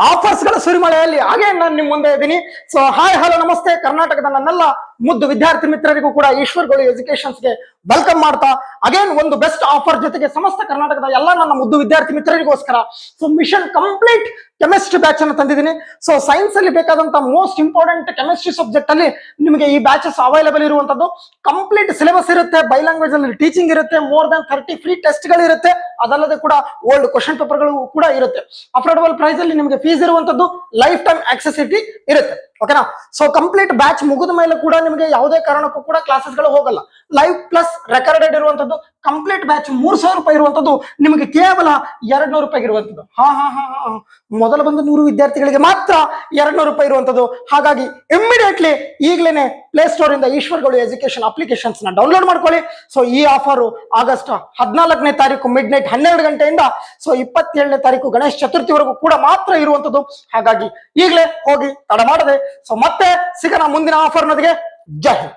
Offers ಗಳ ಸುರಿಮಳೆಯಲ್ಲಿ ಹಾಗೆ ನಾನು ನಿಮ್ಮ ಮುಂದೆ ಇದ್ದೀನಿ. ಸೊ ಹಾಯ್ ಹಲೋ ನಮಸ್ತೆ, ಕರ್ನಾಟಕದ ನನ್ನೆಲ್ಲ ಮುದ್ದು ವಿದ್ಯಾರ್ಥಿ ಮಿತ್ರರಿಗೂ ಕೂಡ ಈಶ್ವರ್ ಎಜುಕೇಶನ್ಸ್ಗೆ ವೆಲ್ಕಮ್ ಮಾಡ್ತಾ ಅಗೇನ್ ಒಂದು ಬೆಸ್ಟ್ ಆಫರ್ ಜೊತೆಗೆ ಸಮಸ್ತ ಕರ್ನಾಟಕದ ಎಲ್ಲ ನನ್ನ ಮುದ್ದು ವಿದ್ಯಾರ್ಥಿ ಮಿತ್ರರಿಗೋಸ್ಕರ so mission complete chemistry batch ಅನ್ನು ತಂದಿದ್ದೀನಿ. ಸೊ ಸೈನ್ಸ್ ಅಲ್ಲಿ ಬೇಕಾದಂತ ಮೋಸ್ಟ್ ಇಂಪಾರ್ಟೆಂಟ್ ಕೆಮಿಸ್ಟ್ರಿ ಸಬ್ಜೆಕ್ಟ್ ಅಲ್ಲಿ ನಿಮಗೆ ಈ ಬ್ಯಾಚಸ್ ಅವೈಲೇಬಲ್ ಇರುವಂತದ್ದು. ಕಂಪ್ಲೀಟ್ ಸಿಲೆಬಸ್ ಇರುತ್ತೆ, ಬೈ ಲ್ಯಾಂಗ್ವೇಜ್ ಅಲ್ಲಿ ಟೀಚಿಂಗ್ ಇರುತ್ತೆ, ಮೋರ್ ದನ್ 30 ಫ್ರೀ ಟೆಸ್ಟ್ ಗಳು ಇರುತ್ತೆ, ಅದಲ್ಲದೆ ಕೂಡ ಓಲ್ಡ್ ಕ್ವಶನ್ ಪೇಪರ್ ಗಳು ಕೂಡ ಇರುತ್ತೆ. ಅಫೋರ್ಡಬಲ್ ಪ್ರೈಸ್ ಅಲ್ಲಿ ನಿಮಗೆ ಫೀಸ್ ಇರುವಂತದ್ದು, ಲೈಫ್ ಟೈಮ್ ಆಕ್ಸೆಸಿಬಿಲಿಟಿ ಇರುತ್ತೆ. ಓಕೆನಾ? ಸೊ ಕಂಪ್ಲೀಟ್ ಬ್ಯಾಚ್ ಮುಗಿದ ಮೇಲೆ ಕೂಡ ನಿಮಗೆ ಯಾವುದೇ ಕಾರಣಕ್ಕೂ ಕೂಡ ಕ್ಲಾಸಸ್ ಗಳು ಹೋಗಲ್ಲ. ಲೈವ್ ಪ್ಲಸ್ ರೆಕಾರ್ಡೆಡ್ ಇರುವಂತದ್ದು ಕಂಪ್ಲೀಟ್ ಬ್ಯಾಚ್ 3000 ರೂಪಾಯಿ ಇರುವಂತದ್ದು ನಿಮಗೆ ಕೇವಲ 200 ರೂಪಾಯಿ ಇರುವಂತದ್ದು. ಮೊದಲ ಬಂದ 100 ವಿದ್ಯಾರ್ಥಿಗಳಿಗೆ ಮಾತ್ರ 200 ರೂಪಾಯಿ ಇರುವಂತದ್ದು. ಹಾಗಾಗಿ ಇಮ್ಮಿಡಿಯೇಟ್ಲಿ ಈಗಲೇ ಪ್ಲೇ ಸ್ಟೋರ್ ಇಂದ ಈಶ್ವರ್ ಎಜುಕೇಶನ್ ಅಪ್ಲಿಕೇಶನ್ಸ್ ನ ಡೌನ್ಲೋಡ್ ಮಾಡ್ಕೊಳ್ಳಿ. ಸೊ ಈ ಆಫರ್ ಆಗಸ್ಟ್ 14ನೇ ತಾರೀಕು ಮಿಡ್ ನೈಟ್ 12 ಗಂಟೆಯಿಂದ ಸೊ 27ನೇ ತಾರೀಕು ಗಣೇಶ ಚತುರ್ಥಿವರೆಗೂ ಕೂಡ ಮಾತ್ರ ಇರುವಂತದ್ದು. ಹಾಗಾಗಿ ಈಗಲೇ ಹೋಗಿ ತಡ ಮಾಡದೆ ಸೊ ಮತ್ತೆ ಸಿಗೋಣ ಮುಂದಿನ ಆಫರ್ ನೊಂದಿಗೆ. ಜೈ ಹಿಂದ್.